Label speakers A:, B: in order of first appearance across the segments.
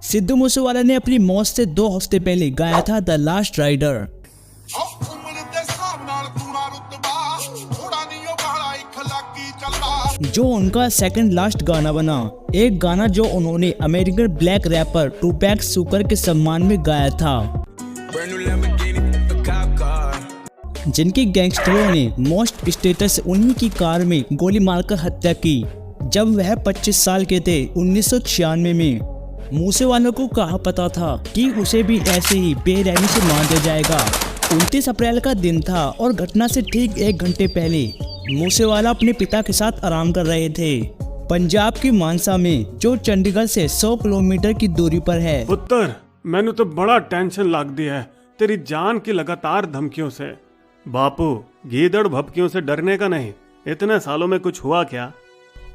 A: सिद्धू मूसेवाला ने अपनी मौत से 2 हफ्ते पहले गाया था द लास्ट राइडर, जो उनका सेकंड लास्ट गाना बना। एक गाना जो उन्होंने अमेरिकन ब्लैक रैपर टूपैक शुकर के सम्मान में गाया था, जिनकी गैंगस्टरों ने मोस्ट स्टेटस उन्हीं की कार में गोली मारकर हत्या की जब वह 25 साल के थे 1996 में। मूसेवाला को कहा पता था कि उसे भी ऐसे ही बेरहमी से मार दिया जाएगा। 29 अप्रैल का दिन था और घटना से ठीक 1 घंटे पहले मूसेवाला अपने पिता के साथ आराम कर रहे थे पंजाब की मानसा में, जो चंडीगढ़ से 100 किलोमीटर की दूरी पर है।
B: पुत्र, मैंने तो बड़ा टेंशन लग दी है तेरी जान की लगातार धमकियों से। बापू, गीदड़ भपकियों से डरने का नहीं, इतने सालों में कुछ हुआ क्या?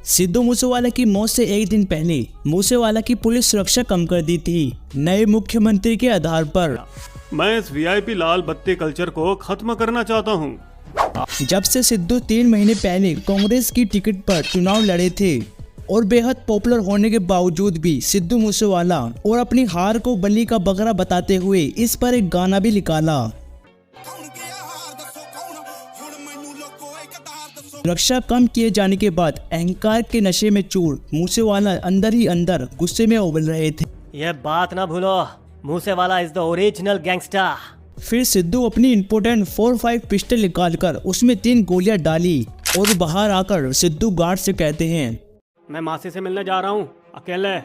A: सिद्धू मूसेवाला की मौत से 1 दिन पहले मूसेवाला की पुलिस सुरक्षा कम कर दी थी नए मुख्यमंत्री के आधार पर।
B: मैं इस वीआईपी लाल बत्ती कल्चर को खत्म करना चाहता हूँ।
A: जब से सिद्धू 3 महीने पहले कांग्रेस की टिकट पर चुनाव लड़े थे और बेहद पॉपुलर होने के बावजूद भी सिद्धू मूसेवाला और अपनी हार को बलि का बकरा बताते हुए इस पर एक गाना भी निकाला। सुरक्षा कम किए जाने के बाद अहंकार के नशे में चूर मूसेवाला अंदर ही अंदर गुस्से में उबल रहे थे।
C: यह बात ना भूलो, Moosewala is the original gangster.
A: फिर सिद्धू अपनी इम्पोर्टेंट 45 पिस्टल निकालकर उसमें 3 गोलियां डाली और बाहर आकर सिद्धू गार्ड से कहते हैं,
B: मैं मासी से मिलने जा रहा हूँ, अकेले।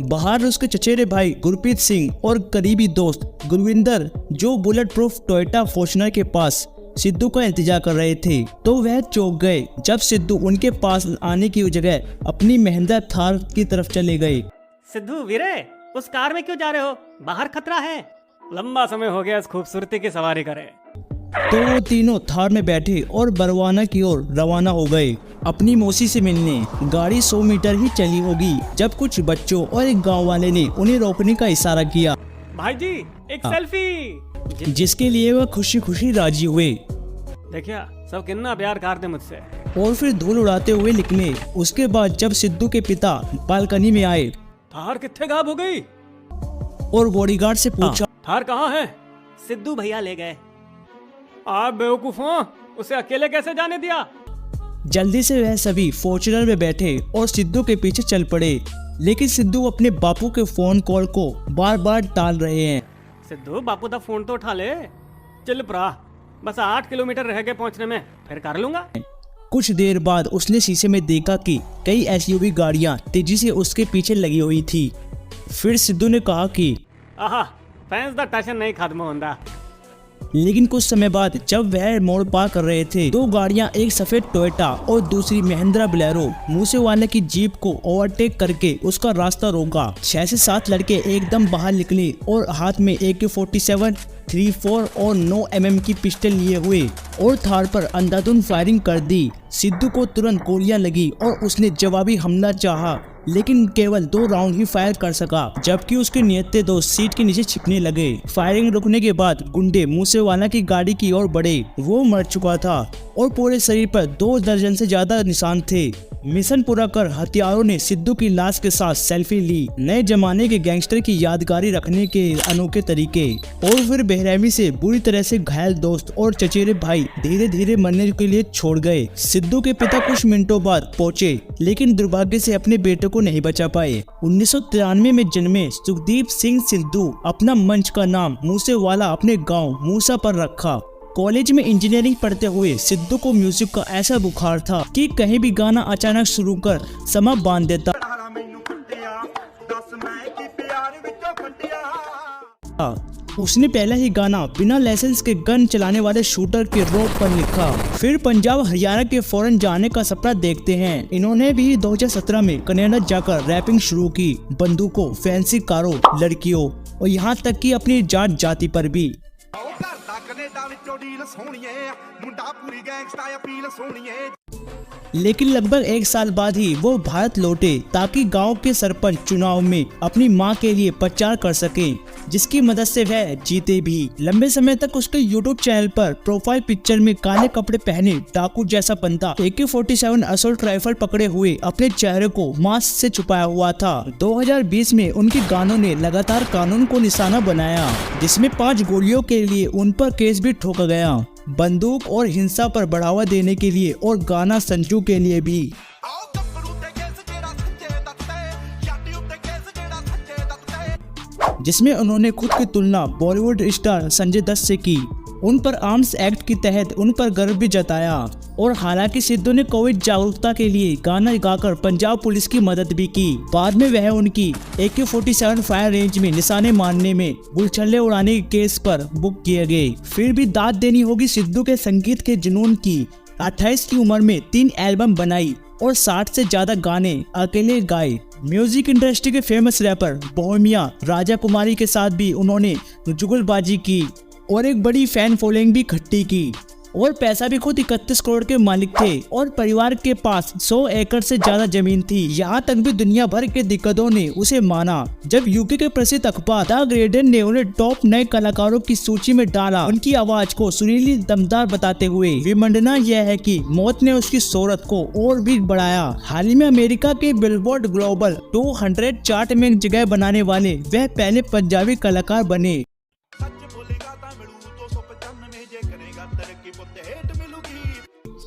A: बाहर उसके चचेरे भाई गुरप्रीत सिंह और करीबी दोस्त गुरविंदर, जो बुलेट प्रूफ टोयोटा फॉर्च्यूनर के पास सिद्धू का इंतजार कर रहे थे, तो वह चौंक गए जब सिद्धू उनके पास आने की जगह अपनी महिंद्रा थार की तरफ चले गए।
C: सिद्धू वीरे, उस कार में क्यों जा रहे हो? बाहर खतरा है। लंबा समय हो गया इस खूबसूरती की सवारी करे।
A: तो वो तीनों थार में बैठे और बरवाना की ओर रवाना हो गए अपनी मौसी से मिलने। गाड़ी 100 मीटर ही चली होगी जब कुछ बच्चों और एक गांव वाले ने उन्हें रोकने का इशारा किया।
C: भाई जी, एक सेल्फी।
A: जिसके लिए वह खुशी खुशी राजी हुए।
B: देखिया, सब कितना प्यार करते मुझसे।
A: और फिर धूल उड़ाते हुए निकले। उसके बाद जब सिद्धू के पिता बालकनी में आए,
B: थार कितने गायब हो गई?
A: और बॉडीगार्ड से पूछा,
B: थार कहाँ है?
C: सिद्धू भैया ले गए।
B: आप बेवकूफ हो, उसे अकेले कैसे जाने दिया?
A: जल्दी से वह सभी फॉर्च्यूनर में बैठे और सिद्धू के पीछे चल पड़े, लेकिन सिद्धू अपने बापू के फोन कॉल को बार बार टाल रहे हैं।
B: सिद्धू, बापू दा फोन तो उठा ले। चल परा, बस 8 किलोमीटर रह गए पहुंचने में, फिर कर लूंगा।
A: कुछ देर बाद उसने शीशे में देखा कि कई एसयूवी गाड़ियां तेजी से उसके पीछे लगी हुई थी। फिर सिद्धू ने कहा कि
B: आहा, फैंस दा टेंशन नहीं खत्म होता।
A: लेकिन कुछ समय बाद जब वह मोड़ पार कर रहे थे, 2 गाड़ियां, एक सफेद टोयोटा और दूसरी महिंद्रा बोलेरो, मूसेवाला की जीप को ओवरटेक करके उसका रास्ता रोका। 6 से 7 लड़के एकदम बाहर निकले और हाथ में AK-47, 3-4 और 9 mm की पिस्टल लिए हुए और थार पर अंधाधुंध फायरिंग कर दी। सिद्धू को तुरंत गोलियां लगी और उसने जवाबी हमला चाहा, लेकिन केवल 2 राउंड ही फायर कर सका, जबकि उसके नियत्ते दोस्त सीट के नीचे छिपने लगे। फायरिंग रुकने के बाद गुंडे मूसेवाला की गाड़ी की ओर बढ़े। वो मर चुका था और पूरे शरीर पर 2 दर्जन से ज्यादा निशान थे। मिशन पूरा कर हथियारों ने सिद्धू की लाश के साथ सेल्फी ली। नए जमाने के गैंगस्टर की यादगारी रखने के अनोखे तरीके। और फिर बेरहमी से बुरी तरह से घायल दोस्त और चचेरे भाई धीरे धीरे मरने के लिए छोड़ गए। सिद्धू के पिता कुछ मिनटों बाद पहुंचे, लेकिन दुर्भाग्य से अपने बेटे को नहीं बचा पाए। 1993 में जन्मे सुखदीप सिंह सिद्धू अपना मंच का नाम मूसेवाला अपने गाँव मूसा पर रखा। कॉलेज में इंजीनियरिंग पढ़ते हुए सिद्धू को म्यूजिक का ऐसा बुखार था कि कहीं भी गाना अचानक शुरू कर समा बांध देता। उसने पहला ही गाना बिना लाइसेंस के गन चलाने वाले शूटर के रोप पर लिखा। फिर पंजाब हरियाणा के फॉरेन जाने का सपना देखते हैं। इन्होंने भी 2017 में कनाडा जाकर रैपिंग शुरू की, बंदूकों, फैंसी कारों, लड़कियों और यहाँ तक कि अपनी जात जाति पर भी।
D: कनेडा विचों डील सोहणीए मुंडा पूरी गैंगस्टर अपील सोहणीए।
A: लेकिन लगभग 1 साल बाद ही वो भारत लौटे ताकि गांव के सरपंच चुनाव में अपनी मां के लिए प्रचार कर सके, जिसकी मदद से वह जीते भी। लंबे समय तक उसके YouTube चैनल पर प्रोफाइल पिक्चर में काले कपड़े पहने डाकू जैसा बंदा AK-47 असॉल्ट राइफल पकड़े हुए अपने चेहरे को मास्क से छुपाया हुआ था। 2020 में उनके गानों ने लगातार कानून को निशाना बनाया, जिसमें 5 गोलियों के लिए उन पर केस भी ठोका गया, बंदूक और हिंसा पर बढ़ावा देने के लिए और गाना संजू के लिए भी। जिसमें उन्होंने खुद की तुलना बॉलीवुड स्टार संजय दत्त से की। उन पर आर्म्स एक्ट के तहत उन पर गर्व भी जताया। और हालांकि सिद्धू ने कोविड जागरूकता के लिए गाना गाकर पंजाब पुलिस की मदद भी की। बाद में वह उनकी AK-47 फायर रेंज में निशाने मारने में गुलछल्ले उड़ाने के केस पर बुक किए गए। फिर भी दाद देनी होगी सिद्धू के संगीत के जुनून की। 28 की उम्र में 3 एल्बम बनाई और 60 से ज्यादा गाने अकेले गाए। म्यूजिक इंडस्ट्री के फेमस रैपर बोहेमिया राजा कुमारी के साथ भी उन्होंने जुगलबाजी की और एक बड़ी फैन फॉलोइंग भी इकट्ठी की। और पैसा भी खुद 31 करोड़ के मालिक थे और परिवार के पास 100 एकड़ से ज्यादा जमीन थी। यहाँ तक भी दुनिया भर के दिग्गजों ने उसे माना। जब यूके के प्रसिद्ध अखबार द गार्डियन ने उन्हें टॉप नए कलाकारों की सूची में डाला, उनकी आवाज को सुरीली दमदार बताते हुए विडंबना यह है कि मौत ने उसकी शोहरत को और भी बढ़ाया। हाल ही में अमेरिका के बिलबोर्ड ग्लोबल 200 चार्ट में जगह बनाने वाले वह पहले पंजाबी कलाकार बने।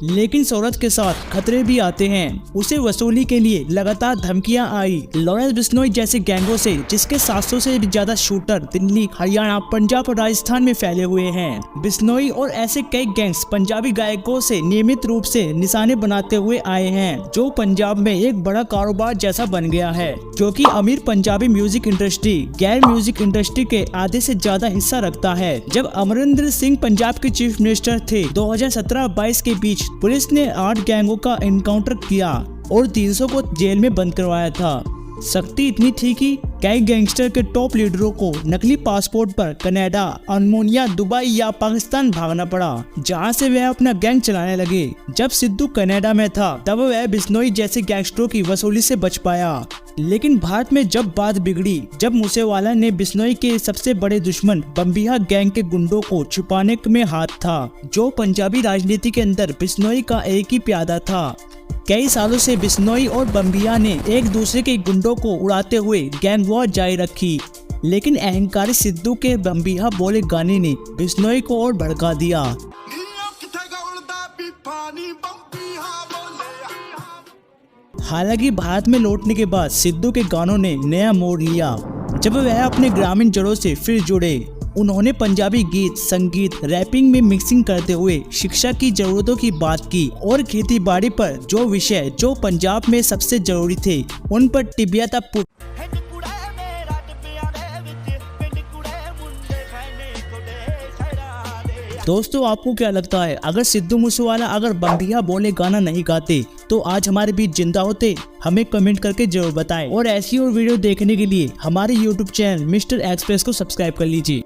A: लेकिन शोहरत के साथ खतरे भी आते हैं। उसे वसूली के लिए लगातार धमकियां आई लॉरेंस बिश्नोई जैसे गैंगों से, जिसके 700 से भी ज्यादा शूटर दिल्ली, हरियाणा, पंजाब और राजस्थान में फैले हुए हैं। बिश्नोई और ऐसे कई गैंग्स पंजाबी गायकों से नियमित रूप से निशाने बनाते हुए आए हैं, जो पंजाब में एक बड़ा कारोबार जैसा बन गया है, जो कि अमीर पंजाबी म्यूजिक इंडस्ट्री गैर म्यूजिक इंडस्ट्री के आधे से ज्यादा हिस्सा रखता है। जब अमरिंदर सिंह पंजाब के चीफ मिनिस्टर थे, 2017-22 के बीच पुलिस ने 8 गैंगों का एनकाउंटर किया और 300 को जेल में बंद करवाया था। सख्ती इतनी थी कि कई गैंगस्टर के टॉप लीडरों को नकली पासपोर्ट पर कनाडा, अल्मोनिया, दुबई या पाकिस्तान भागना पड़ा, जहां से वह अपना गैंग चलाने लगे। जब सिद्धू कनाडा में था, तब वह बिश्नोई जैसे गैंगस्टरों की वसूली से बच पाया। लेकिन भारत में जब बात बिगड़ी, जब मूसेवाला ने बिश्नोई के सबसे बड़े दुश्मन बम्बिहा गैंग के गुंडों को छुपाने में हाथ था, जो पंजाबी राजनीति के अंदर बिश्नोई का एक ही प्यादा था। कई सालों से बिश्नोई और बम्बिया ने एक दूसरे के गुंडों को उड़ाते हुए गैंग वॉर जारी रखी, लेकिन अहंकारी सिद्धू के बम्बिया बोले गाने ने बिश्नोई को और भड़का दिया। हालांकि भारत में लौटने के बाद सिद्धू के गानों ने नया मोड़ लिया। जब वह अपने ग्रामीण जड़ों से फिर जुड़े, उन्होंने पंजाबी गीत, संगीत, रैपिंग में मिक्सिंग करते हुए शिक्षा की जरूरतों की बात की और खेती बाड़ी पर जो विषय जो पंजाब में सबसे जरूरी थे, उन पर टिबिया था पुट। दोस्तों, आपको क्या लगता है, अगर सिद्धू मूसेवाला अगर बम्बिया बोले गाना नहीं गाते तो आज हमारे बीच जिंदा होते? हमें कमेंट करके जरूर बताएं और ऐसी और वीडियो देखने के लिए हमारे YouTube चैनल मिस्टर एक्सप्रेस को सब्सक्राइब कर लीजिए।